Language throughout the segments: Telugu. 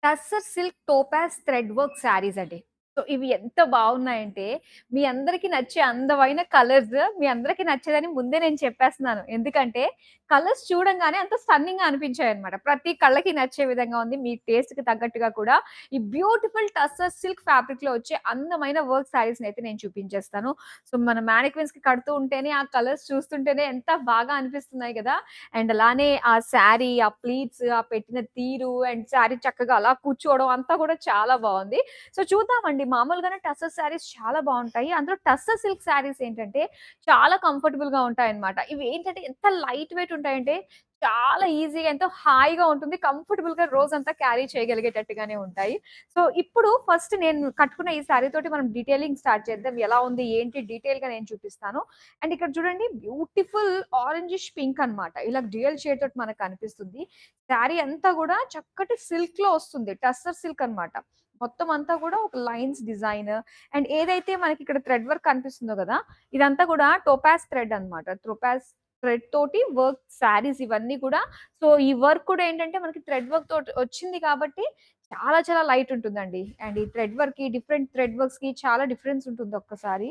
Tussar silk Topaz thread work saris అండి. సో, ఇవి ఎంత బావున్నాయంటే, మీ అందరికి నచ్చే అందమైన కలర్స్, మీ అందరికి నచ్చేదని ముందే నేను చెప్పేస్తున్నాను. ఎందుకంటే, కలర్స్ చూడంగానే అంత స్టన్నింగ్‌గా అనిపించాయన్నమాట. ప్రతి కళ్ళకి నచ్చే విధంగా ఉంది. మీ టేస్ట్‌కి తగ్గట్టుగా కూడా ఈ బ్యూటిఫుల్ టస్సర్ సిల్క్ ఫ్యాబ్రిక్‌లో వచ్చే అందమైన వర్క్ శారీస్‌నైతే నేను చూపించేస్తాను. సో, మన మానిక్విన్స్‌కి కడుతూ ఉంటేనే, ఆ కలర్స్ చూస్తుంటేనే ఎంత బాగా అనిపిస్తున్నాయి గదా! అండ్ అలానే ఆ శారీ, ఆ ప్లీట్స్, ఆ పెట్టిన తీరు అండ్ శారీ చక్కగా అలా కూర్చోవడం అంతా కూడా చాలా బావుంది. సో, చూద్దామండి. మామూలుగానే టస్సర్ శారీస్ చాలా బావుంటాయి. అందులో టస్సర్ సిల్క్ శారీస్ ఏంటంటే చాలా కంఫర్టబుల్‌గా ఉంటాయన్నమాట. ఇవి ఏంటంటే ఎంత లైట్ వెయిట్ ఉంటాయంటే చాలా ఈజీగా ఎంతో హాయిగా ఉంటుంది. కంఫర్టబుల్‌గా రోజంతా క్యారీ చేయగలిగేటట్టుగానే ఉంటాయి. సో, ఇప్పుడు ఫస్ట్ నేను కట్టుకున్న ఈ శారీ తోటి మనం డీటెయిలింగ్ స్టార్ట్ చేద్దాం. ఎలా ఉంది? ఏంటి? డీటెయిల్‌గా నేను చూపిస్తాను. అండ్ ఇక్కడ చూడండి బ్యూటిఫుల్ ఆరెంజిష్ పింక్ అన్నమాట. ఇలా డ్యూయల్ షేడ్ తోటి మనకు కనిపిస్తుంది. శారీ అంతా గూడా చక్కటి సిల్క్‌లో వస్తుంది. టస్సర్ సిల్క్ అన్నమాట. మొత్తం అంతా గూడా ఒక లైన్స్ డిజైన్ అండ్ ఏదైతే మనకిక్కడ థ్రెడ్ వర్క్ కనిపిస్తుందో గదా! ఇదంతా గూడా టోపాజ్ థ్రెడ్ అన్నమాట. టోపాజ్ థ్రెడ్ తోటి వర్క్ శారీస్ ఇవన్నీ కూడా. సో, ఈ వర్క్ కూడా ఏంటంటే మనకి థ్రెడ్ వర్క్ తోటి వచ్చింది కాబట్టి చాలా చాలా లైట్ ఉంటుందండి. అండ్ ఈ థ్రెడ్ వర్క్‌కి డిఫరెంట్ థ్రెడ్ వర్క్స్‌కి చాలా డిఫరెన్స్ ఉంటుంది ఒక్కసారి.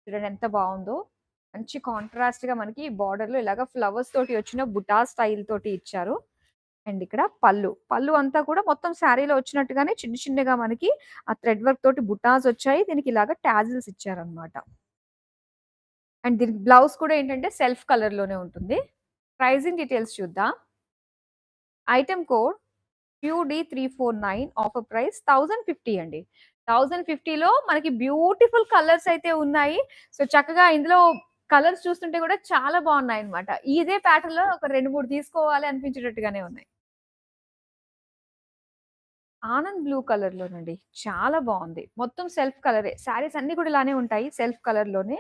చూడండి ఎంత బావుందో. మంచి కాంట్రాస్ట్‌గా మనకి బార్డర్‌లో ఇలాగ ఫ్లవర్స్ తోటి వచ్చిన బుటా స్టైల్ తోటి ఇచ్చారు. అండ్ ఇక్కడ పళ్ళు. పళ్ళు అంతా కూడా మొత్తం శారీలో వచ్చినట్టుగానే చిన్న చిన్నగా మనకి ఆ థ్రెడ్ వర్క్ తోటి బుటాస్ వచ్చాయి. దీనికి ఇలాగ టాజిల్స్ ఇచ్చారన్నమాట. అండ్ దీనికి బ్లౌజ్ కూడా ఏంటంటే సెల్ఫ్ కలర్‌లోనే ఉంటుంది. ప్రైజింగ్ డీటెయిల్స్ చూద్దాం. Item code QD349 offer price 1050 అండి. 1050లో మనకి బ్యూటిఫుల్ కలర్స్ అయితే ఉన్నాయి. సో, చక్కగా ఇందులో కలర్స్ చూస్తుంటే కూడా చాలా బాగున్నాయన్నమాట. ఇదే ప్యాటర్న్‌లో ఒక 2, 3 తీసుకోవాలి అనిపించేటట్టుగానే ఉన్నాయి. ఆనంద్ బ్లూ కలర్‌లోనండి. చాలా బావుంది. మొత్తం సెల్ఫ్ కలరే. శారీస్ అన్నీ కూడా ఇలానే ఉంటాయి. సెల్ఫ్ కలర్‌లోనే.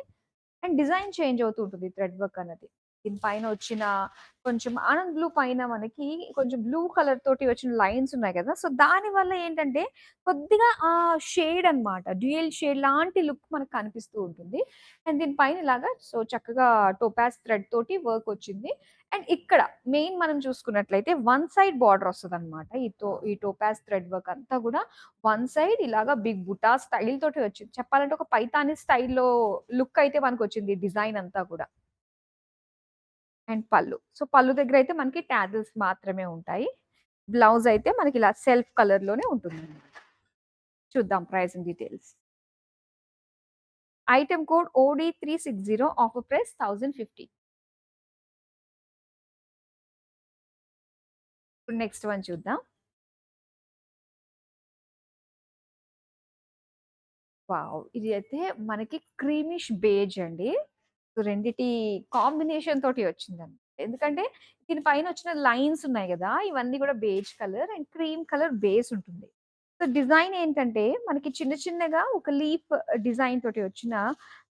అండ్ డిజైన్ చేంజ్ అవుతూ ఉంటుంది థ్రెడ్ వర్క్ అన్నది. దీని పైన వచ్చిన కొంచెం ఆనంద్ బ్లూ పైన మనకి కొంచెం బ్లూ కలర్ తోటి వచ్చిన లైన్స్ ఉన్నాయి కదా! సో, దానివల్ల ఏంటంటే కొద్దిగా షేడ్ అన్నమాట. డ్యూయల్ షేడ్ లాంటి లుక్ మనకు కనిపిస్తూ ఉంటుంది. అండ్ దీని పైన ఇలాగా సో, చక్కగా టోపాజ్ థ్రెడ్ తోటి వర్క్ వచ్చింది. అండ్ ఇక్కడ మెయిన్ మనం చూసుకున్నట్లయితే వన్ సైడ్ బార్డర్ వస్తదన్నమాట. ఈ టోపాజ్ థ్రెడ్ వర్క్ అంతా గూడా వన్ సైడ్ ఇలాగా బిగ్ బుటా స్టైల్ తోటి వచ్చింది. చెప్పాలంటే ఒక పైతాని స్టైల్‌లో లుక్ అయితే మనకొచ్చింది డిజైన్ అంతా కూడా. అండ్ పళ్ళు. సో, పళ్ళు దగ్గరైతే మనకి టాజిల్స్ మాత్రమే ఉంటాయి. బ్లౌజ్ అయితే మనకిలా సెల్ఫ్ కలర్‌లోనే ఉంటుందన్నమాట. చూద్దాం pricing details. Item code OD360 offer price 1050. ఇప్పుడు నెక్స్ట్ వన్ చూద్దాం. వావ్! ఇది అయితే మనకి క్రీమిష్ బేజ్ అండి. సో, రెండిటి కాంబినేషన్ తోటి వచ్చిందన్నమాట. ఎందుకంటే దీని పైనొచ్చిన లైన్స్ ఉన్నాయి గదా! ఇవన్నీ గూడా beige colour and cream colour base ఉంటుంది. సో, డిజైన్ ఏంటంటే మనకి చిన్న చిన్నగా ఒక లీఫ్ డిజైన్ తోటి వచ్చిన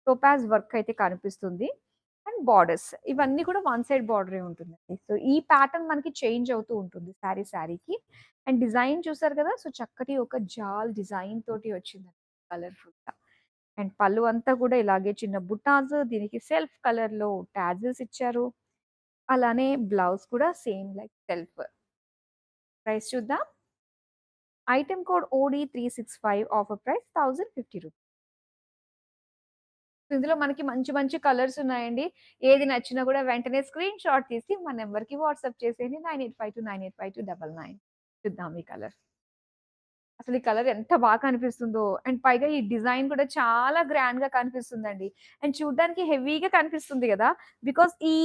టోపాజ్ వర్క్ అయితే కనిపిస్తుంది. అండ్ బార్డర్స్ ఇవన్నీ కూడా వన్ సైడ్ బార్డరే ఉంటుందండి. సో, ఈ ప్యాటర్న్ మనకి చేంజ్ అవుతూ ఉంటుంది శారీకి. అండ్ డిజైన్ చూసారు కదా! సో, చక్కటి ఒక జాల్ డిజైన్ తోటి వచ్చిందండి కలర్‌ఫుల్‌గా. అండ్ పళ్ళు అంతా కూడా ఇలాగే చిన్న బుటాస్ దీనికి సెల్ఫ్ కలర్‌లో టాజిల్స్ ఇచ్చారు. అలానే బ్లౌజ్ కూడా సేమ్ లైక్ సెల్ఫ్. ప్రైస్ చూద్దాం. Item code OD365 offer price 1050 rupees. ఇందులో మనకి మంచి మంచి కలర్స్ ఉన్నాయండి. ఏది నచ్చినా కూడా వెంటనే స్క్రీన్ షాట్ తీసి మన నంబర్‌కి వాట్సాప్ చేసేయండి 9852985299 చూద్దాం ఈ కలర్. అసలు ఈ కలర్ ఎంత బాగా కనిపిస్తుందో. అండ్ పైగా ఈ డిజైన్ కూడా చాలా గ్రాండ్‌గా కనిపిస్తుందండి. అండ్ చూడ్డానికి హెవీగా కనిపిస్తుంది గదా! బికాజ్ ఈ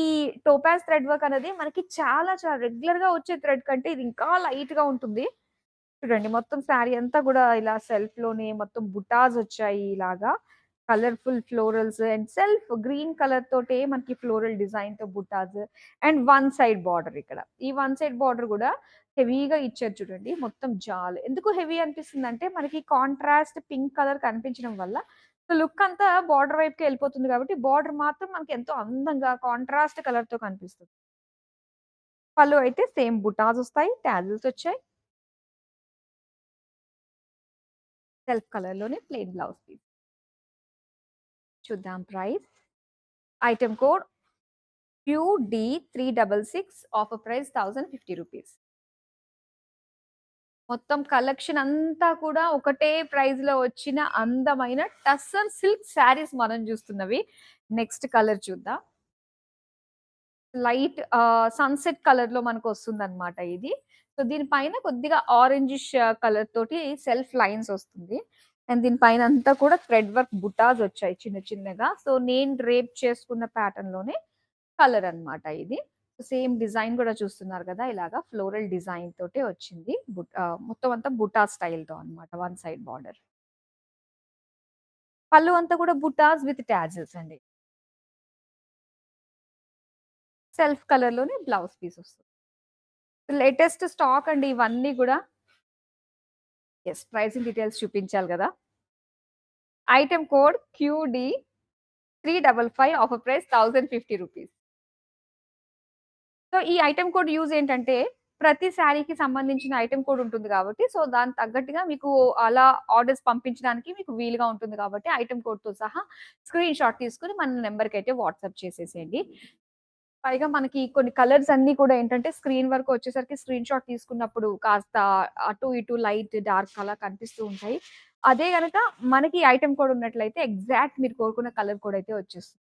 టోపాజ్ థ్రెడ్ వర్క్ అనేది మనకి చాలా చాలా రెగ్యులర్‌గా వచ్చే థ్రెడ్ కంటే ఇది ఇంకా లైట్‌గా ఉంటుంది. చూడండి మొత్తం శారీ అంతా గూడా ఇలా సెల్ఫ్‌లోనే మొత్తం బుటాస్ వచ్చాయి ఇలాగా. Colourful florals and self green colour తోటే మనకి ఫ్లోరల్ డిజైన్‌తో బుటాస్ అండ్ వన్ సైడ్ బార్డర్ ఇక్కడ. ఈ వన్ సైడ్ బార్డర్ గూడా హెవీగా ఇచ్చారు చూడండి. మొత్తం జాల్. ఎందుకు హెవీ అనిపిస్తుందంటే మనకి కాంట్రాస్ట్ పింక్ కలర్ కనిపించడం వల్ల సో, లుక్ అంతా బార్డర్ వైపుకే ఎళ్ళిపోతుంది కాబట్టి బార్డర్ మాత్రం మనకి ఎంతో అందంగా కాంట్రాస్ట్ కలర్‌తో కనిపిస్తుంది. పళ్ళు అయితే సేమ్ బుటాస్ వస్తాయి. టాజిల్స్ వచ్చాయి. సెల్ఫ్ కలర్‌లోనే ప్లెయిన్ బ్లౌజ్ పీస్. చూద్దాం price. Item code QD366 offer price 1050 rupees. మొత్తం కలెక్షన్ అంతా కూడా ఒకటే ప్రైస్‌లో వచ్చిన అందమైన టస్సర్ సిల్క్ శారీస్ మనం జూస్తున్నవి. నెక్స్ట్ కలర్ చూద్దాం. లైట్ సన్‌సెట్ కలర్‌లో మనకొస్తుందనమాట ఇది. సో, దీని పైన కొద్దిగా ఆరెంజిష్ కలర్ తోటి సెల్ఫ్ లైన్స్ ఒస్తుంది. అండ్ దీని పైనంతా కూడా థ్రెడ్ వర్క్ బుటాస్ ఒచ్చాయి చిన్న చిన్నగా. సో, నేను డ్రేప్ చేసుకున్న ప్యాటర్న్‌లోనే కలర్ అనమాట ఇది. సేమ్ డిజైన్ గూడా చూస్తున్నారు గదా! ఇలాగా ఫ్లోరల్ డిజైన్ తోటే వచ్చింది. మొత్తం అంతా బుటా స్టైల్‌తో అనమాట. One side border. పళ్ళు అంతా కూడా బుటాస్ విత్ టాజిల్స్ అండి. సెల్ఫ్ కలర్‌లోనే బ్లౌజ్ పీస్ ఒస్తుంది. లేటెస్ట్ స్టాక్ అండి ఇవన్నీ గూడా. యెస్. ప్రైసింగ్ డీటెయిల్స్ చూపించాలి గదా! Item code QD 355 offer price రూ. 1050. సో, ఈ ఐటెమ్ కోడ్ యూజ్ ఏంటంటే, ప్రతి శారీకి సంబంధించిన ఐటెమ్ కోడ్ ఉంటుంది గాబట్టి, సో, దానికి తగ్గట్టుగా మీకు అలా ఆర్డర్స్ పంపించడానికి మీకు వీలుగా ఉంటుంది గాబట్టి, ఐటెమ్ కోడ్‌తో సహా స్క్రీన్ షాట్ తీసుకొని మన నంబర్‌కైతే వాట్సాప్ చేసేసేయండి. పైగా మనకి కొన్ని కలర్స్ అన్నీ కూడా ఏంటంటే, స్క్రీన్ వరకు వచ్చేసరికి స్క్రీన్ షాట్ తీసుకున్నప్పుడు కాస్త అటు, ఇటు లైట్, డార్క్ అలా కనిపిస్తూ ఉంటాయి. అదే గనక మనకి ఐటెమ్ కోడ్ ఉన్నట్లయితే ఎగ్జాక్ట్ మీరు కోరుకున్న కలర్ కోడ్ అయితే వచ్చేస్తుంది.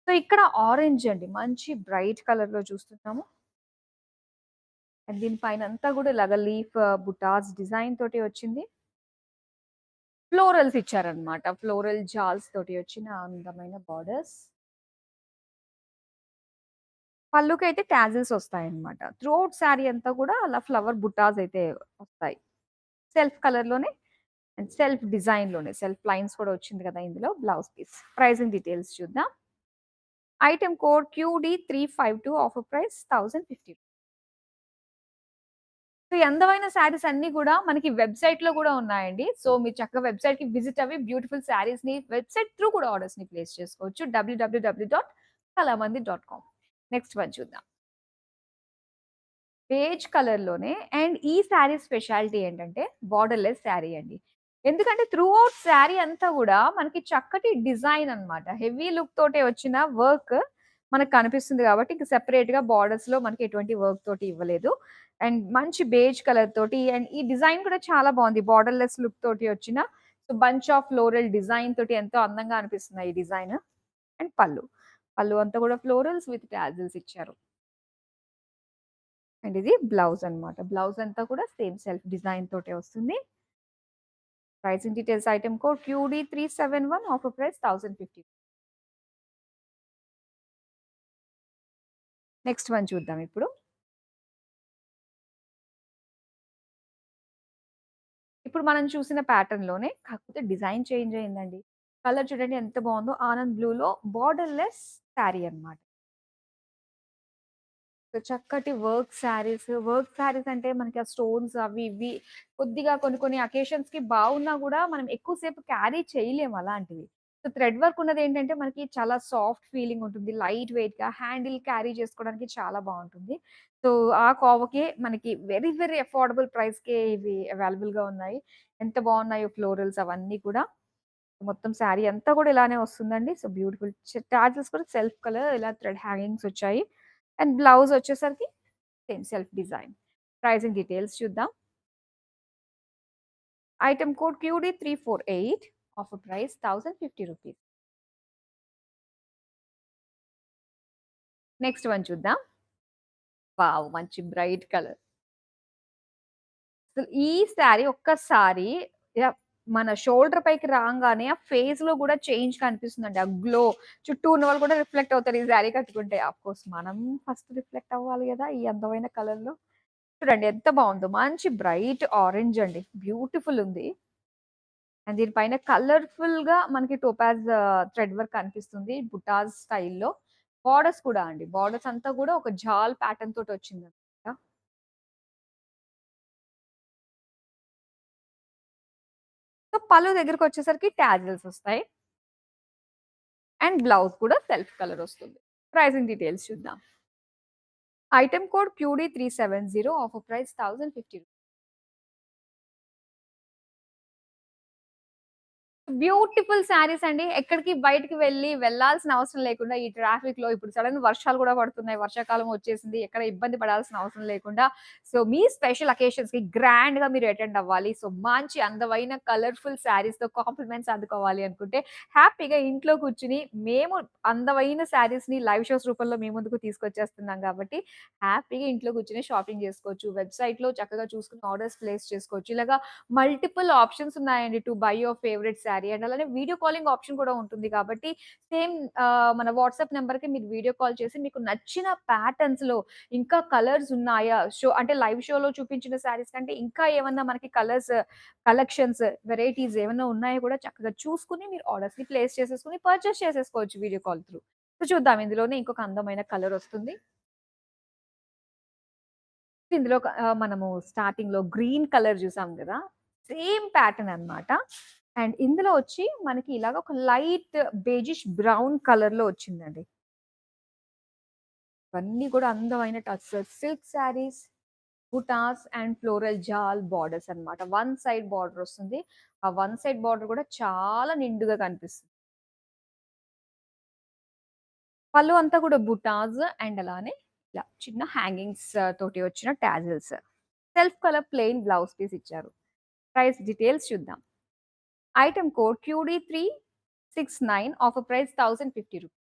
సో, ఇక్కడ ఆరెంజ్ అండి. మంచి బ్రైట్ కలర్‌లో చూస్తున్నాము. అండ్ దీని పైనంతా గూడా ఇలాగ లీఫ్ బుటాస్ డిజైన్ తోటి వచ్చింది. ఫ్లోరల్స్ ఇచ్చారనమాట. ఫ్లోరల్ జాల్స్ తోటి వచ్చిన అందమైన బార్డర్స్. పళ్ళుకైతే టాజిల్స్ వస్తాయన్నమాట. త్రూఅవుట్ శారీ అంతా గూడా అలా ఫ్లవర్ బుటాస్ అయితే వస్తాయి. సెల్ఫ్ కలర్‌లోనే అండ్ సెల్ఫ్ డిజైన్‌లోనే సెల్ఫ్ లైన్స్ కూడా వచ్చింది కదా! ఇందులో బ్లౌజ్ పీస్. ప్రైజింగ్ డీటెయిల్స్ చూద్దాం. Item code QD352 offer price 1050. So, ఈ అందమైన శారీస్ అన్నీ గూడా మనకి వెబ్‌సైట్‌లో గూడా ఉన్నాయండి. సో, మీరు చక్కగా వెబ్‌సైట్‌కి విజిట్ అవ్వి బ్యూటిఫుల్ శారీస్‌ని వెబ్‌సైట్ త్రూ కూడా ఆర్డర్స్‌ని ప్లేస్ చేసుకోవచ్చు. www.kalamandir.com. నెక్స్ట్ వన్ చూద్దాం. బేజ్ కలర్‌లోనే అండ్ ఈ శారీ స్పెషాలిటీ ఏంటంటే బోర్డర్‌లెస్ శారీ అండి. ఎందుకంటే త్రూఅవుట్ శారీ అంతా గూడా మనకి చక్కటి డిజైన్ అన్నమాట. హెవీ లుక్ తోటే వచ్చిన వర్క్ మనకు కనిపిస్తుంది గాబట్టి ఇంక సెపరేట్‌గా బోర్డర్స్‌లో మనకి ఎటువంటి వర్క్ తోటి ఇవ్వలేదు. అండ్ మంచి బేజ్ కలర్ తోటి అండ్ ఈ డిజైన్ కూడా చాలా బావుంది. బోర్డర్‌లెస్ లుక్ తోటి వచ్చిన so, bunch of floral design తోటి ఎంతో అందంగా అనిపిస్తుంది ఈ డిజైన్. అండ్ పళ్ళు. పళ్ళు అంతా గూడా ఫ్లోరల్స్ విత్ టాజిల్స్ ఇచ్చారు. అండ్ ఇది బ్లౌజ్ అన్నమాట. బ్లౌజ్ అంతా కూడా సేమ్ సెల్ఫ్ డిజైన్ తోటే వస్తుంది. Pricing details item code QD371 offer price 1050. Next one చూద్దాం ఇప్పుడు. ఇప్పుడు మనం చూసిన ప్యాటర్న్‌లోనే కాకపోతే డిజైన్ చేంజ్ అయిందండి. కలర్ చూడండి ఎంత బావుందో ఆనంద్ బ్లూలో బోర్డర్‌లెస్ శారీ అన్నమాట. సో, చక్కటి వర్క్ శారీస్ అంటే మనకి ఆ స్టోన్స్ అవి ఇవి కొద్దిగా కొన్ని కొన్ని అకేషన్స్‌కి బాగున్నా గూడా మనం ఎక్కువ సేపు క్యారీ చేయలేము అలాంటివి. సో, థ్రెడ్ వర్క్ ఉన్నదేంటంటే మనకి చాలా సాఫ్ట్ ఫీలింగ్ ఉంటుంది. లైట్ వెయిట్‌గా హ్యాండిల్ క్యారీ చేసుకోవడానికి చాలా బావుంటుంది. సో, ఆ కోవకే మనకి వెరీ వెరీ అఫోర్డబుల్ ప్రైస్‌కే ఇవి అవైలబుల్‌గా ఉన్నాయి. ఎంత బావున్నాయో ఫ్లోరల్స్ అవన్నీ కూడా. మొత్తం శారీ అంతా కూడా ఇలానే వస్తుందండి. సో, బ్యూటిఫుల్ టాజిల్స్ కూడా సెల్ఫ్ కలర్ ఇలా థ్రెడ్ హ్యాంగింగ్స్ వచ్చాయి. అండ్ బ్లౌజ్ వచ్చేసరికి same self design. Pricing details చూద్దాం. Item code QD348 offer price రూ. 1050. నెక్స్ట్ వన్ చూద్దాం. వావ్! మంచి బ్రైట్ కలర్. అసలు ఈ శారీ ఒక్కసారి యాహ్! మన షోల్డర్ పైకి రాంగానే ఆ ఫేస్‌లో గూడా చేంజ్ కనిపిస్తుందండి. ఆ గ్లో చుట్టూ ఉన్నవాళ్ళు కూడా రిఫ్లెక్ట్ అవుతారు ఈ శారీ కట్టుకుంటే. ఆఫ్‌కోర్స్ మనం ఫస్ట్ రిఫ్లెక్ట్ అవ్వాలి గదా! ఈ అందమైన కలర్‌లో. చూడండి ఎంత బావుందో. మంచి బ్రైట్ ఆరెంజ్ అండి. బ్యూటిఫుల్ ఉంది. అండ్ దీని పైన కలర్‌ఫుల్‌గా మనకి టోపాజ్ థ్రెడ్ వర్క్ కనిపిస్తుంది. బుటాస్ స్టైల్‌లో. బోర్డర్స్ కూడా అండి. బోర్డర్స్ అంతా గూడా ఒక జాల్ ప్యాటర్న్ తోటొచ్చిందనమాట. సో, పళ్ళు దగ్గరకొచ్చేసరికి టాజిల్స్ ఒస్తాయి. అండ్ బ్లౌజ్ కూడా సెల్ఫ్ కలర్ ఒస్తుంది. ప్రైసింగ్ డీటెయిల్స్ చూద్దాం. Item code QD370 offer price 1050. Beautiful saris అండి. ఎక్కడికి బయటికి వెళ్ళాల్సిన అవసరం లేకుండా ఈ ట్రాఫిక్‌లో ఇప్పుడు సడెన్ వర్షాలు గూడా పడుతున్నాయి. వర్షాకాలం వచ్చేసింది. ఎక్కడ ఇబ్బంది పడాల్సిన అవసరం లేకుండా సో, మీ స్పెషల్ అకేషన్స్‌కి గ్రాండ్‌గా మీరు అటెండ్ అవ్వాలి. సో, మంచి అందమైన కలర్‌ఫుల్ శారీస్‌తో కాంప్లిమెంట్స్ అందుకోవాలి అనుకుంటే హ్యాపీగా ఇంట్లో కూర్చొని మేము అందమైన శారీస్‌ని లైవ్ షోస్ రూపంలో మీ ముందుకు తీసుకొచ్చేస్తున్నాం గాబట్టి హ్యాపీగా ఇంట్లో కూర్చొని షాపింగ్ జేసుకోవచ్చు. వెబ్‌సైట్‌లో చక్కగా చూసుకొని ఆర్డర్స్ ప్లేస్ చేసుకోవచ్చు. ఇలాగా మల్టిపుల్ ఆప్షన్స్ ఉన్నాయండి to buy your favourite sari and అలానే వీడియో కాలింగ్ ఆప్షన్ కూడా ఉంటుంది కాబట్టి సేమ్ మన వాట్సాప్ నంబర్‌కి మీరు వీడియో కాల్ చేసి మీకు నచ్చిన ప్యాటర్న్స్‌లో ఇంకా కలర్స్ ఉన్నాయా? అంటే లైవ్ షోలో చూపించిన శారీస్ కంటే ఇంకా ఏమన్నా మనకి కలెక్షన్స్, వెరైటీస్ ఏమన్నా ఉన్నాయో కూడా చక్కగా చూసుకొని మీరు ఆర్డర్స్‌ని ప్లేస్ చేసేసుకొని పర్చేస్ చేసేసుకోవచ్చు వీడియో కాల్ త్రూ. సో చూద్దాం ఇందులోనే ఇంకొక అందమైన కలర్ వస్తుంది. ఇందులో మనము స్టార్టింగ్‌లో గ్రీన్ కలర్ జూసాం గదా! సేమ్ ప్యాటర్న్ అన్నమాట. అండ్ ఇందులో వచ్చి మనకి ఇలాగ ఒక లైట్ బేజిష్ బ్రౌన్ కలర్‌లో వచ్చిందండి. ఇవన్నీ కూడా అందమైన tussar silk saris, butas and floral jaal borders అన్నమాట. వన్ సైడ్ బోర్డర్ వస్తుంది. ఆ వన్ సైడ్ బోర్డర్ కూడా చాలా నిండుగా కనిపిస్తుంది. పళ్ళు అంతా కూడా బుటాస్ అండ్ అలానే ఇలా చిన్న హ్యాంగింగ్స్ తోటి వచ్చిన tassels. Self colour plain blouse piece ఇచ్చారు. ప్రైస్ డీటెయిల్స్ చూద్దాం. Item code QD369 offer price 1050 rupees.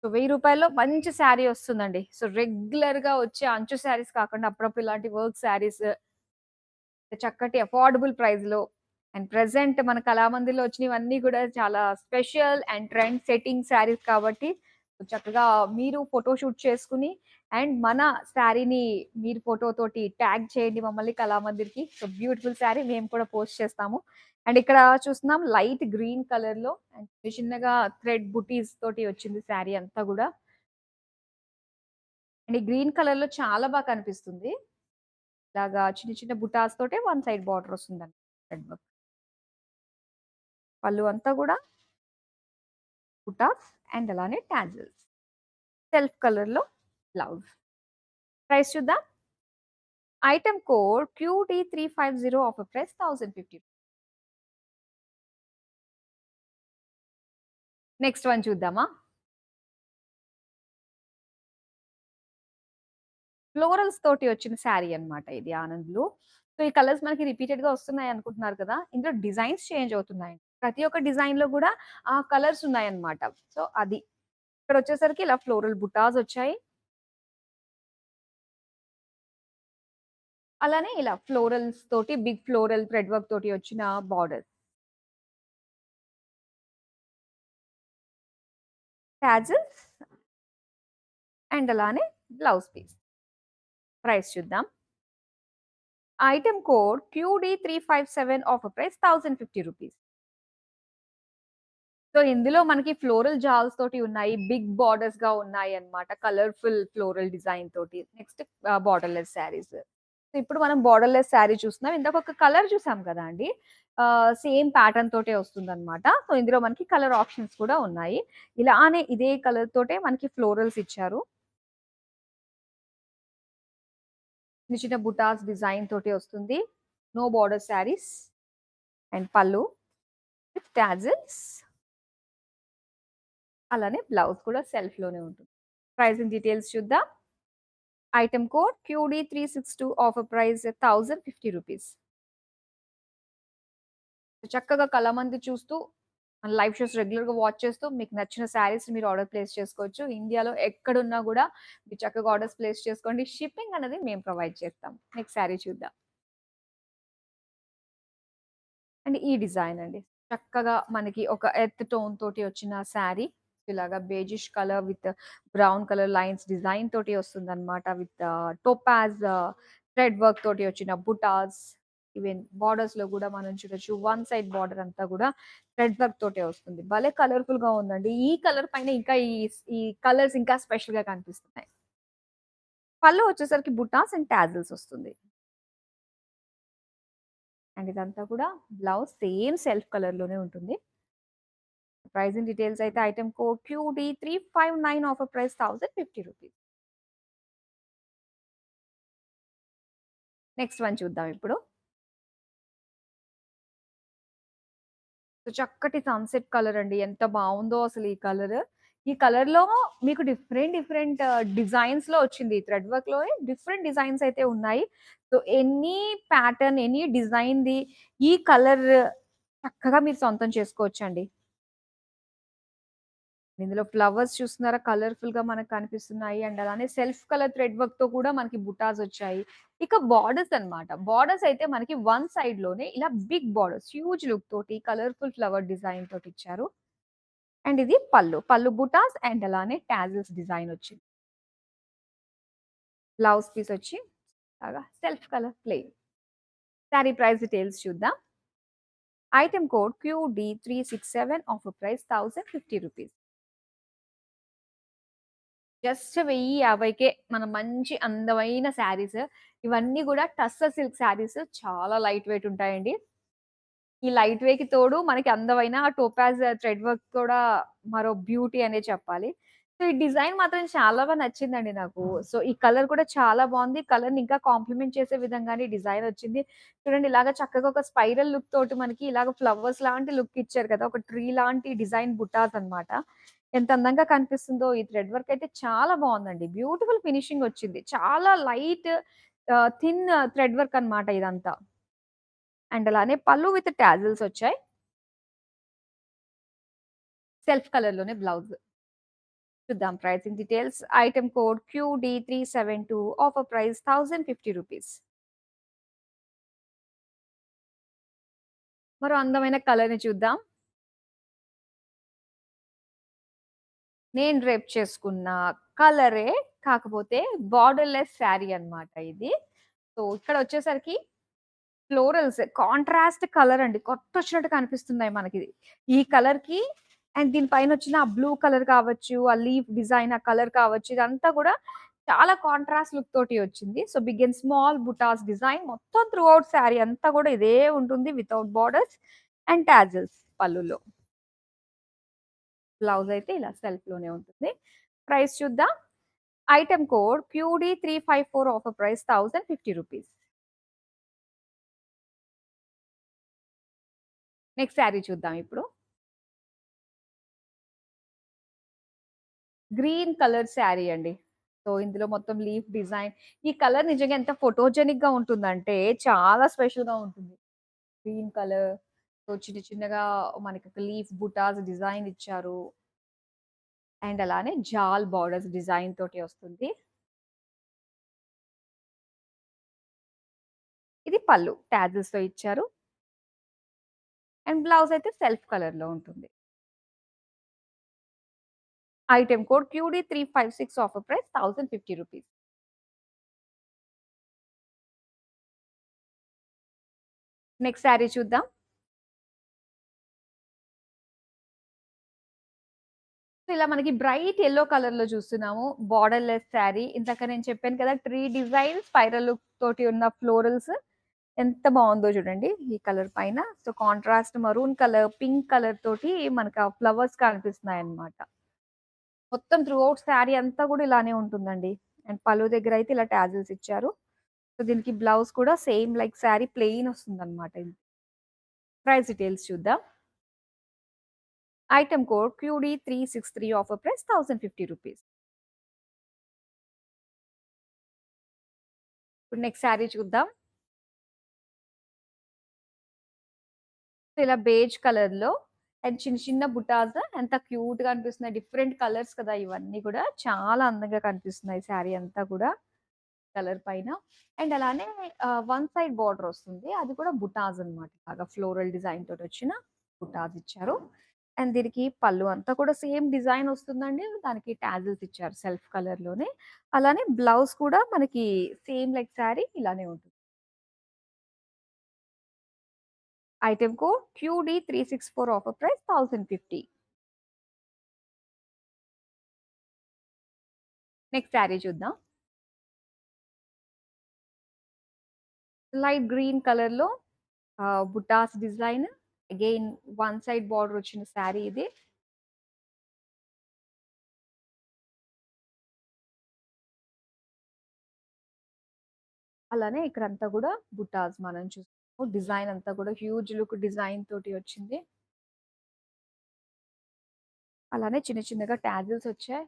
So రూ. 1000లో మంచి శారీ వస్తుందండి. సో రెగ్యులర్‌గా వచ్చే అంచు శారీస్ కాకుండా అప్పుడప్పుడు ఇలాంటి వర్క్ శారీస్ చక్కటి అఫోర్డబుల్ ప్రైస్‌లో అండ్ ప్రెజెంట్ మన కళామందిర్‌లో వచ్చినవన్నీ కూడా చాలా special and trend setting saris కాబట్టి చక్కగా మీరు ఫోటో షూట్ చేసుకొని అండ్ మన శారీని మీరు ఫోటో తోటి ట్యాగ్ చేయండి మమ్మల్ని కళామందిర్‌కి. సో బ్యూటిఫుల్ శారీ మేము కూడా పోస్ట్ చేస్తాము. అండ్ ఇక్కడ చూస్తున్నాం లైట్ గ్రీన్ కలర్‌లో అండ్ చిన్నగా థ్రెడ్ బుటీస్ తోటి వచ్చింది శారీ అంతా గూడా. అండ్ ఈ గ్రీన్ కలర్‌లో చాలా కనిపిస్తుంది. ఇలాగా చిన్న చిన్న బుటాస్ తోటే వన్ సైడ్ బార్డర్ వస్తుందండి. Thread work. పళ్ళు అంతా గూడా బుటాస్ అండ్ అలానే టాజిల్స్. సెల్ఫ్ కలర్‌లో బ్లౌజ్. ప్రైస్ చూద్దాం. Item code QD350 offer price 1050. Next one చూద్దామా? ఫ్లోరల్స్ తోటి వచ్చిన శారీ అన్నమాట ఇది ఆనంద్‌లో. సో, ఈ కలర్స్ మనకి రిపీటెడ్‌గా వస్తున్నాయి అనుకుంటున్నారు కదా! ఇందులో డిజైన్స్ చేంజ్ అవుతున్నాయి. ప్రతి ఒక్క డిజైన్‌లో గూడా ఆ కలర్స్ ఉన్నాయన్నమాట. సో, అది. ఇక్కడొచ్చేసరికి ఇలా ఫ్లోరల్ బుటాస్ వచ్చాయి. అలానే ఇలా ఫ్లోరల్స్ తోటి బిగ్ ఫ్లోరల్ థ్రెడ్ వర్క్ తోటి వచ్చిన బార్డర్. టాజిల్స్ అండ్ అలానే బ్లౌజ్ పీస్. ప్రైస్ చూద్దాం. Item code QD357 offer price 1050 rupees. So, ఇందులో మనకి ఫ్లోరల్ జాల్స్ తోటి ఉన్నాయి. బిగ్ బోర్డర్స్‌గా ఉన్నాయన్నమాట. కలర్‌ఫుల్ ఫ్లోరల్ డిజైన్ తోటి. Next borderless saris. సో, ఇప్పుడు మనం బోర్డర్‌లెస్ శారీ చూస్తున్నాం. ఇందాక ఒక కలర్ చూసాం కదా అండీ! సేమ్ ప్యాటర్న్ తోటే వస్తుందన్నమాట. సో, ఇందులో మనకి కలర్ ఆప్షన్స్ కూడా ఉన్నాయి. ఇలానే ఇదే కలర్ తోటే మనకి ఫ్లోరల్స్ ఇచ్చారు. చిన్న చిన్న బుటాస్ డిజైన్ తోటి వస్తుంది. నో బోర్డర్ శారీస్ అండ్ పల్లు విత్ టాజిల్స్. అలానే బ్లౌజ్ కూడా సెల్ఫ్‌లోనే ఉంటుంది. ప్రైసింగ్ డీటెయిల్స్ చూద్దాం. Item code QD362 offer price 1050 rupees. చక్కగా కళామంది చూస్తూ మన లైవ్ షోస్ రెగ్యులర్‌గా వాచ్ చేస్తూ మీకు నచ్చిన శారీస్ మీరు ఆర్డర్ ప్లేస్ చేసుకోవచ్చు. ఇండియాలో ఎక్కడున్నా గూడా మీరు చక్కగా ఆర్డర్స్ ప్లేస్ చేసుకోండి. షిప్పింగ్ అనేది మేము ప్రొవైడ్ చేస్తాం. నెక్స్ట్ శారీ చూద్దాం. అండ్ ఈ డిజైన్ అండి. చక్కగా మనకి ఒక ఎర్త్ టోన్ తోటి వచ్చిన శారీ. ఇలాగా beigeish colour with brown colour lines design తోటి వస్తుందన్నమాట. విత్ టోపాజ్ థ్రెడ్ వర్క్ తోటి వచ్చిన బుటాస్. ఈవెన్ బోర్డర్స్‌లో గూడా మనం చూడొచ్చు. వన్ సైడ్ బోర్డర్ అంతా గూడా థ్రెడ్ వర్క్ తోటే వస్తుంది. భలే కలర్‌ఫుల్‌గా ఉందండి. ఈ కలర్ పైన ఇంకా ఈ కలర్స్ ఇంకా స్పెషల్‌గా కనిపిస్తున్నాయి. పళ్ళు వచ్చేసరికి బుటాస్ అండ్ టాజిల్స్ వస్తుంది. అండ్ ఇదంతా కూడా బ్లౌజ్ సేమ్ సెల్ఫ్ కలర్‌లోనే ఉంటుంది. ప్రైజింగ్ డీటెయిల్స్ అయితే item code QD359 offer price 1050 rupees. Next one చూద్దాం ఇప్పుడు. చక్కటి సన్‌సెట్ కలర్ అండి. ఎంత బావుందో అసలు ఈ కలర్. ఈ కలర్‌లో మీకు డిఫరెంట్ డిఫరెంట్ డిజైన్స్‌లో వచ్చింది. ఈ థ్రెడ్ వర్క్‌లోనే డిఫరెంట్ డిజైన్స్ అయితే ఉన్నాయి. సో, ఎనీ ప్యాటర్న్, ఎనీ డిజైన్‌ది ఈ కలర్ చక్కగా మీరు సొంతం చేసుకోవచ్చండి. ఇందులో ఫ్లవర్స్ చూస్తున్నారా? కలర్‌ఫుల్‌గా మనకు కనిపిస్తున్నాయి. అండ్ అలానే సెల్ఫ్ కలర్ థ్రెడ్ వర్క్‌తో కూడా మనకి బుటాస్ వచ్చాయి. ఇక బోర్డర్స్ అన్నమాట. బోర్డర్స్ అయితే మనకి వన్ సైడ్‌లోనే ఇలా బిగ్ బోర్డర్స్ హ్యూజ్ లుక్ తోటి కలర్‌ఫుల్ ఫ్లవర్ డిజైన్ తోటి ఇచ్చారు. అండ్ ఇది పళ్ళు. పళ్ళు బుటాస్ అండ్ అలానే టాజిల్స్ డిజైన్ వచ్చింది. బ్లౌజ్ పీస్ వచ్చి ఇలాగా self colour plain. Sari price details చూద్దాం. Item code QD367 offer price ₹1050. Just 1050కే మన మంచి అందమైన శారీస్. ఇవన్నీ గూడా టస్సర్ సిల్క్ శారీస్. చాలా లైట్ వెయిట్ ఉంటాయండి. ఈ లైట్ వెయిట్‌కి తోడు మనకి అందమైన టోపాజ్ థ్రెడ్ వర్క్ కూడా మరో బ్యూటీ అనే చెప్పాలి. సో, ఈ డిజైన్ మాత్రం చాలా నచ్చిందండి నాకు. సో, ఈ కలర్ కూడా చాలా బావుంది. కలర్‌ని ఇంకా కాంప్లిమెంట్ చేసే విధంగానే డిజైన్ వచ్చింది. చూడండి ఇలాగ చక్కగా ఒక స్పైరల్ లుక్ తోటి మనకి ఇలాగ ఫ్లవర్స్ లాంటి లుక్ ఇచ్చారు కదా! ఒక ట్రీ లాంటి డిజైన్ బుట్టాస్ అన్నమాట. ఎంత అందంగా కనిపిస్తుందో ఈ థ్రెడ్ వర్క్ అయితే చాలా బావుందండి. బ్యూటిఫుల్ ఫినిషింగ్ వచ్చింది. చాలా లైట్ థిన్ థ్రెడ్ వర్క్ అన్నమాట ఇదంతా. అండ్ అలానే పళ్ళు విత్ టాజిల్స్ వచ్చాయి. సెల్ఫ్ కలర్‌లోనే బ్లౌజ్. చూద్దాం pricing details. Item code QD372 offer price ₹1050. మరో అందమైన కలర్‌ని చూద్దాం. నేను డ్రేప్ చేసుకున్న కలరే కాకపోతే బోర్డర్‌లెస్ శారీ అన్నమాట ఇది. సో, ఇక్కడ వచ్చేసరికి ఫ్లోరల్స్ కాంట్రాస్ట్ కలర్ అండి. కొట్టొచ్చినట్టు కనిపిస్తున్నాయి మనకి. ఈ కలర్‌కి అండ్ దీని పైనొచ్చిన ఆ బ్లూ కలర్ కావచ్చు, ఆ లీఫ్ డిజైన్ ఆ కలర్ కావచ్చు, ఇదంతా కూడా చాలా కాంట్రాస్ట్ లుక్ తోటి వచ్చింది. సో, బిగ్ అండ్ స్మాల్ బుటాస్ డిజైన్ మొత్తం త్రూ ఔట్ శారీ అంతా కూడా ఇదే ఉంటుంది వితౌట్ బోర్డర్స్ అండ్ టాజిల్స్ పళ్ళులో. బ్లౌజ్ అయితే ఇలా సెల్ఫ్‌లోనే ఉంటుంది. ప్రైస్ చూద్దాం. Item code QD354 offer price ₹1050. Next sari చూద్దాం ఇప్పుడు. గ్రీన్ కలర్ శారీ అండి. సో, ఇందులో మొత్తం లీఫ్ డిజైన్. ఈ కలర్ నిజంగా ఎంత ఫోటోజెనిక్‌గా ఉంటుందంటే, చాలా స్పెషల్‌గా ఉంటుంది. Green colour. సో, చిన్న చిన్నగా మనకి ఒక లీఫ్ బుటాస్ డిజైన్ ఇచ్చారు. అండ్ అలానే జాల్ బోర్డర్స్ డిజైన్ తోటి వస్తుంది. ఇది పళ్ళు. టాజిల్స్‌తో ఇచ్చారు. అండ్ బ్లౌజ్ అయితే సెల్ఫ్ కలర్‌లో ఉంటుంది. Item code QD356 offer price ₹1050. Next sari చూద్దాం. సో, ఇలా మనకి బ్రైట్ యెల్లో కలర్‌లో చూస్తున్నాము. బోర్డర్‌లెస్ శారీ. ఇందాక నేను చెప్పాను కదా! ట్రీ డిజైన్ స్పైరల్ లుక్ తోటి ఉన్న ఫ్లోరల్స్ ఎంత బావుందో చూడండి. ఈ కలర్ పైన. So, contrast maroon colour, pink colour తోటి మనకు ఆ ఫ్లవర్స్ కనిపిస్తున్నాయన్నమాట. మొత్తం త్రూ ఔట్ శారీ అంతా కూడా ఇలానే ఉంటుందండి. అండ్ పళ్ళు దగ్గర అయితే ఇలా టాజిల్స్ ఇచ్చారు. సో, దీనికి బ్లౌజ్ కూడా సేమ్ లైక్ శారీ ప్లెయిన్ వస్తుందన్నమాట ఇది. ప్రైస్ డీటెయిల్స్ చూద్దాం. Item code QD363 offer price ₹1050. ఇప్పుడు నెక్స్ట్ శారీ చూద్దాం. సో, ఇలా బేజ్ కలర్‌లో అండ్ చిన్న చిన్న బుటాస్ ఎంత క్యూట్‌గా అనిపిస్తున్నాయి. డిఫరెంట్ కలర్స్ కదా! ఇవన్నీ కూడా చాలా అందంగా కనిపిస్తున్నాయి శారీ అంతా కూడా కలర్ పైన. అండ్ అలానే వన్ సైడ్ బోర్డర్ వస్తుంది. అది కూడా బుటాస్ అన్నమాట. బాగా ఫ్లోరల్ డిజైన్ తోటొచ్చిన బుటాస్ ఇచ్చారు. అండ్ దీనికి పళ్ళు అంతా కూడా సేమ్ డిజైన్ వస్తుందండి. దానికి టాజిల్స్ ఇచ్చారు సెల్ఫ్ కలర్‌లోనే. అలానే బ్లౌజ్ కూడా మనకి సేమ్ లైక్ శారీ ఇలానే ఉంటుంది. Item code QD364 offer price 1050. Next sari చూద్దాం. లైట్ గ్రీన్ కలర్‌లో butas design. Again one side border వచ్చిన శారీ ఇది. అలానే ఇక్కడంతా గూడా బుటాస్ మనం చూస్తున్నాము. డిజైన్ అంతా కూడా హ్యూజ్ లుక్ డిజైన్ తోటి వచ్చింది. అలానే చిన్న చిన్నగా టాజిల్స్ వచ్చాయి.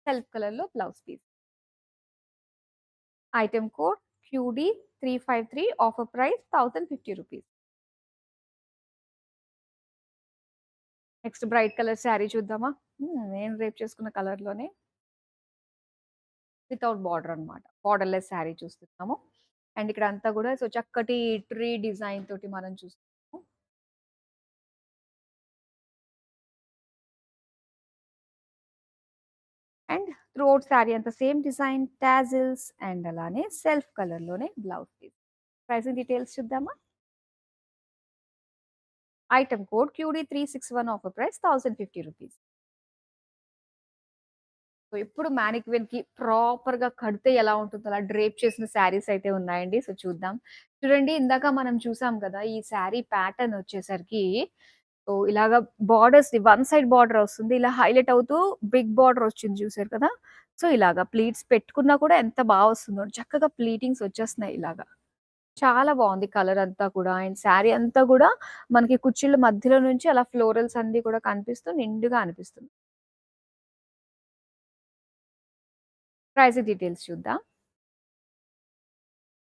సెల్ఫ్ కలర్‌లో blouse piece. Item code QD353 offer price ₹1050. Next bright colour sari చూద్దామా? నేను రేపు చేసుకున్న కలర్‌లోనే వితౌట్ బార్డర్ అన్నమాట. బార్డర్‌లెస్ శారీ చూస్తున్నాము. అండ్ ఇక్కడ అంతా కూడా సో చక్కటి ట్రీ డిజైన్ తోటి మనం చూస్తున్నాము. అండ్ త్రూఅవుట్ శారీ అంతా సేమ్ డిజైన్, టాజిల్స్ అండ్ అలానే సెల్ఫ్ కలర్‌లోనే బ్లౌజ్ పీస్. ప్రైసింగ్ డీటెయిల్స్ చూద్దామా? Item code QD361 offer price ₹1050. So ఇప్పుడు మ్యానిక్విన్‌కి ప్రాపర్‌గా కడితే ఎలా ఉంటుందో అలా డ్రేప్ చేసిన శారీస్ అయితే ఉన్నాయండి. సో చూద్దాం. చూడండి ఇందాక మనం చూసాం కదా! ఈ శారీ ప్యాటర్న్ వచ్చేసరికి సో ఇలాగా బార్డర్స్ వన్ సైడ్ బార్డర్ వస్తుంది. ఇలా హైలైట్ అవుతూ బిగ్ బార్డర్ వచ్చింది చూసారు కదా! సో ఇలాగా ప్లీట్స్ పెట్టుకున్నా కూడా ఎంత వస్తుందో చక్కగా ప్లీటింగ్స్ వచ్చేస్తున్నాయి ఇలాగా. చాలా బావుంది కలర్ అంతా కూడా. అండ్ శారీ అంతా గూడా మనకి కుచ్చిళ్ళ మధ్యలో నుంచి అలా ఫ్లోరల్స్ అన్నీ కూడా కనిపిస్తూ నిండుగా అనిపిస్తుంది. ప్రైస్ డీటెయిల్స్ చూద్దాం.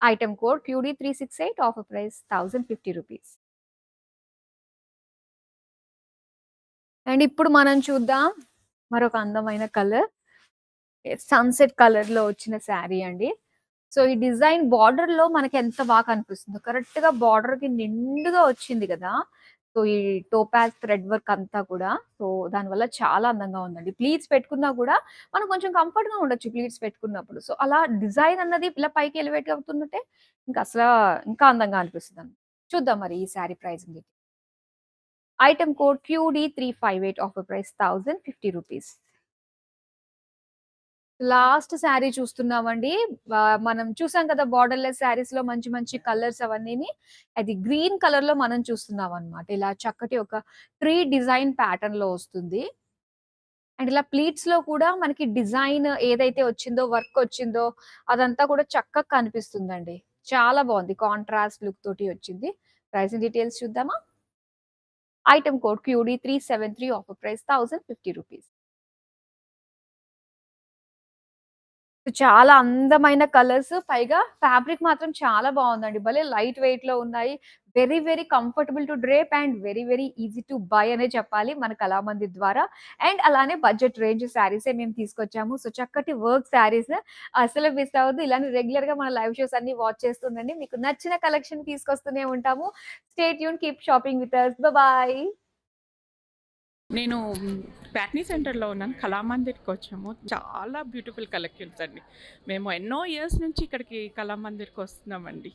Item code QD368 offer price ₹1050. And ఇప్పుడు మనం చూద్దాం మరొక అందమైన కలర్. సన్‌సెట్ కలర్‌లో వచ్చిన శారీ అండి. సో, ఈ డిజైన్ బార్డర్‌లో మనకెంత కనిపిస్తుందో. కరెక్ట్‌గా బార్డర్‌కి నిండుగా వచ్చింది గదా! సో, ఈ టోపాజ్ థ్రెడ్ వర్క్ అంతా కూడా. సో, దానివల్ల చాలా అందంగా ఉందండి. ప్లీట్స్ పెట్టుకున్నా గూడా మనం కొంచెం కంఫర్ట్‌గా ఉండొచ్చు ప్లీట్స్ పెట్టుకున్నప్పుడు. సో, అలా డిజైన్ అన్నది ఇలా పైకి ఎలివేట్ అవుతుంటే ఇంకా అందంగా అనిపిస్తుందండి. చూద్దాం మరి ఈ sari pricing. Item code QD358 offer price ₹1050. Last sari చూస్తున్నామండి. మనం చూసాం కదా! బోర్డర్‌లెస్ శారీస్‌లో మంచి మంచి కలర్స్ అవన్నీని. అది గ్రీన్ కలర్‌లో మనం చూస్తున్నామనమాట. ఇలా చక్కటి ఒక ట్రీ డిజైన్ ప్యాటర్న్‌లో వస్తుంది. అండ్ ఇలా ప్లీట్స్‌లో కూడా మనకి డిజైన్ ఏదైతే వచ్చిందో, వర్క్ వచ్చిందో అదంతా కూడా చక్కగా కనిపిస్తుందండి. చాలా బావుంది. కాంట్రాస్ట్ లుక్ తోటి వచ్చింది. ప్రైసింగ్ డీటెయిల్స్ చూద్దామా? Item code QD373 offer price ₹1050. చాలా అందమైన కలర్స్. పైగా ఫ్యాబ్రిక్ మాత్రం చాలా బావుందండి. భలే లైట్ వెయిట్‌లో ఉన్నాయి. Very, very comfortable to drape and very, very easy to buy అనే చెప్పాలి మన కళామంది ద్వారా. అండ్ అలానే బడ్జెట్ రేంజ్ శారీసే మేము తీసుకొచ్చాము. సో, చక్కటి వర్క్ శారీస్ అస్సలు మిస్ అవ్వద్దు. ఇలానే రెగ్యులర్‌గా మన లైవ్ షోస్ అన్నీ వాచ్ చేస్తుండండి. మీకు నచ్చిన కలెక్షన్ తీసుకొస్తూనే ఉంటాము. Stay tune, keep shopping with us. Bye. నేను ప్యాట్నీ సెంటర్‌లో ఉన్నాను. కళామందిర్‌కొచ్చాము. చాలా బ్యూటిఫుల్ కలెక్షన్స్ అండి. మేము ఎన్నో ఇయర్స్ నుంచి ఇక్కడికి కళామందిర్‌కొస్తున్నామండి.